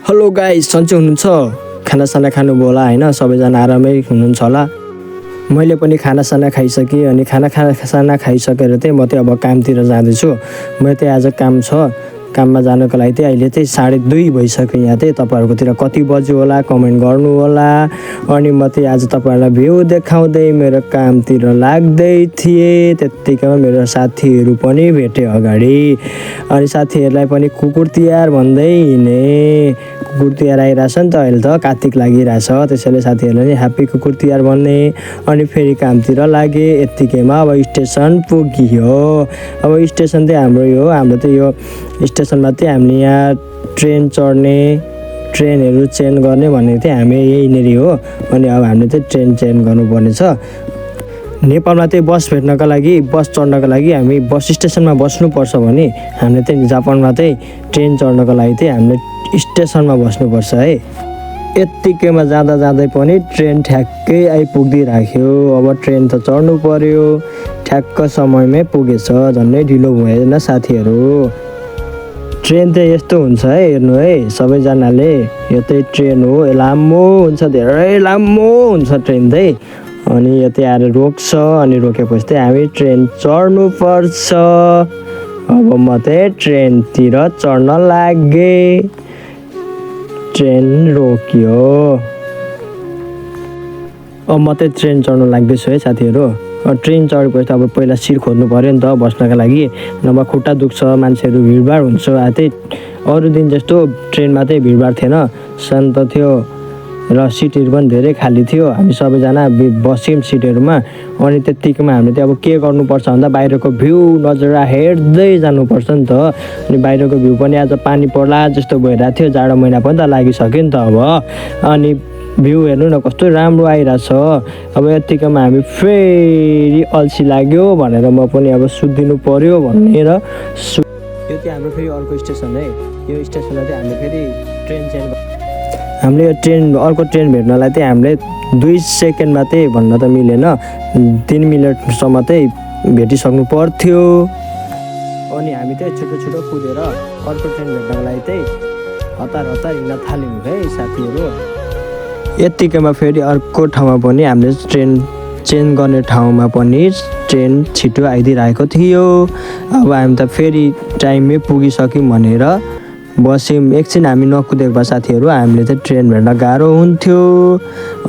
Hello guys, सन्चै हुनुहुन्छ? खानासाना खानुभयो होला होइन? सबैजना आरामै हुनुहुन्छ होला। मैले पनि खानासाना खाइसकेँ अनि खानासाना खाइसकेर चाहिँ म चाहिँ अब कामतिर जाँदैछु। म चाहिँ आज काम छ, काममा जानको लागि चाहिँ अहिले चाहिँ 2:30 भइसक्यो। यहाँ चाहिँ तपाईँहरूकोतिर कति बज्यो होला कमेन्ट गर्नु होला। अनि म चाहिँ आज तपाईँहरूलाई भ्यू देखाउँदै मेरो कामतिर लाग्दै थिएँ। त्यत्तिकैमा मेरो साथीहरू पनि भेटेँ अगाडि। अनि साथीहरूलाई पनि कुकुर तिहार भन्दै हिँडेँ। कुकुर तिहार आइरहेछ नि त, अहिले त कार्तिक लागिरहेछ, त्यसैले साथीहरूलाई नि ह्याप्पी कुकुर तिहार भन्ने। अनि फेरि कामतिर लागेँ। यत्तिकैमा अब स्टेसन पुग्यो। अब स्टेसन चाहिँ हाम्रो चाहिँ यो स्टेसनमा चाहिँ हामीले यहाँ ट्रेन चढ्ने, ट्रेनहरू चेन्ज गर्ने भनेको चाहिँ हामी यहीँनिर हो। अनि अब हामीले चाहिँ ट्रेन चेन्ज गर्नुपर्ने छ। नेपालमा चाहिँ बस भेट्नको लागि, बस चढ्नको लागि हामी बस स्टेसनमा बस्नुपर्छ भने हामीले चाहिँ जापानमा चाहिँ ट्रेन चढ्नको लागि चाहिँ हामीले स्टेसनमा बस्नुपर्छ है। यत्तिकैमा जाँदै पनि ट्रेन ठ्याक्कै आइपुगिदिराख्यो। अब ट्रेन त चढ्नु पर्यो, ठ्याक्क समयमै पुगेछ। झन्डै ढिलो भएन साथीहरू। ट्रेन चाहिँ यस्तो हुन्छ है, हेर्नु है सबैजनाले, यो चाहिँ ट्रेन हो, लामो हुन्छ, धेरै लामो हुन्छ ट्रेन चाहिँ। अनि यो चाहिँ आएर रोक्छ, अनि रोकेपछि चाहिँ हामी ट्रेन चढ्नुपर्छ। अब म चाहिँ ट्रेनतिर चढ्न लागेँ। ट्रेन रोक्यो। अब म चाहिँ ट्रेन चढ्न लाग्दैछु है साथीहरू। ट्रेन चढेपछि अब पहिला सिट खोज्नु पऱ्यो नि त बस्नको लागि, नभए खुट्टा दुख्छ, मान्छेहरू भिडभाड हुन्छ। चाहिँ अरू दिन जस्तो ट्रेनमा चाहिँ भिडभाड थिएन, शान्त थियो र सिटहरू पनि धेरै खाली थियो। हामी सबैजना बस्यौँ सिटहरूमा। अनि त्यत्तिकैमा हामीले चाहिँ अब के गर्नुपर्छ भन्दा बाहिरको भ्यू नजारा हेर्दै जानुपर्छ नि त। अनि बाहिरको भ्यू पनि आज पानी पर्ला जस्तो भइरहेको थियो, जाडो महिना पनि त लागिसक्यो नि त अब। अनि भ्यू हेर्नु न कस्तो राम्रो आइरहेछ। अब यत्तिकैमा हामी फेरि अल्छी लाग्यो भनेर म पनि अब सुत्दिनु पर्यो भनेर यो चाहिँ हाम्रो फेरि अर्को स्टेसन है। यो स्टेसनमा चाहिँ हामीले फेरि ट्रेन चेन्ज, हामीले यो अर्को ट्रेन भेट्नलाई चाहिँ हामीले 2 सेकेन्डमा चाहिँ भन्न त मिलेन, 3 मिनटसम्म चाहिँ भेटिसक्नु पर्थ्यो। अनि हामी चाहिँ छिटो कुदेर अर्को ट्रेन भेट्नको लागि चाहिँ हतार हिँड्न थाल्यौँ है साथीहरू। यत्तिकैमा फेरि अर्को ठाउँमा पनि हामीले ट्रेन चेन्ज गर्ने ठाउँमा पनि ट्रेन छिटो आइदिरहेको थियो। अब हामी त फेरि टाइममै पुगिसक्यौँ भनेर बस्यौँ। एकछिन हामी नकुदेको भए साथीहरू हामीले चाहिँ ट्रेन भेट्न गाह्रो हुन्थ्यो।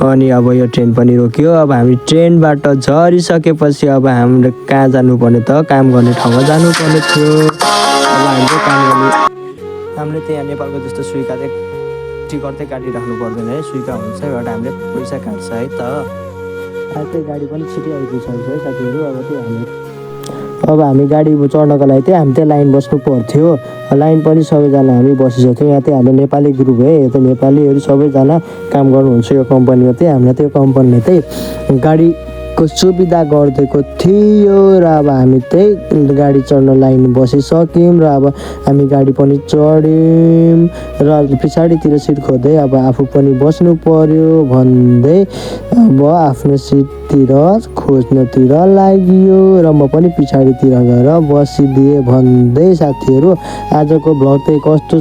अनि अब यो ट्रेन पनि रोक्यो। अब हामी ट्रेनबाट झरिसकेपछि अब हामीले कहाँ जानुपर्ने त, काम गर्ने ठाउँमा जानुपर्ने थियो। अब हामीले काम गर्ने, हामीले चाहिँ यहाँ नेपालको जस्तो सुइका चाहिँ टिकट चाहिँ काटिराख्नु पर्दैन है, सुइका हुन्छ, एउटा हामीले पैसा काट्छ है त। आज चाहिँ गाडी पनि छिटै आइपुगिसकेको छ है साथीहरू। अब हामी गाडी चढ्नको लागि चाहिँ हामी चाहिँ लाइन बस्नु पर्थ्यो। लाइन पनि सबैजना हामी बसिसक्यौँ। यहाँ चाहिँ हाम्रो नेपाली ग्रुप है, यो चाहिँ नेपालीहरू सबैजना काम गर्नुहुन्छ यो कम्पनीमा चाहिँ। हामीलाई त्यो कम्पनीले चाहिँ गाडीको सुविधा गरिदिएको थियो र अब हामी चाहिँ गाडी चढ्न लाइन बसिसक्यौँ र अब हामी गाडी पनि चढ्यौँ र पछाडितिर सिट खोज्दै अब आफू पनि बस्नु पर्यो भन्दै अब आफ्नो सिटतिर खोज्नतिर लाग्यो र म पनि पछाडितिर गएर बसिदिएँ भन्दै साथीहरू आजको भ्लग चाहिँ कस्तो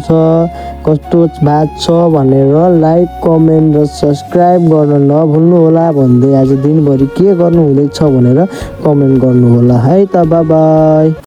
भएको छ भनेर लाइक, कमेन्ट र सब्सक्राइब गर्न नभुल्नु होला भन्दै आज दिनभरि के गर्नु हुँदैछ भनेर कमेन्ट गर्नु होला है त। Bye bye.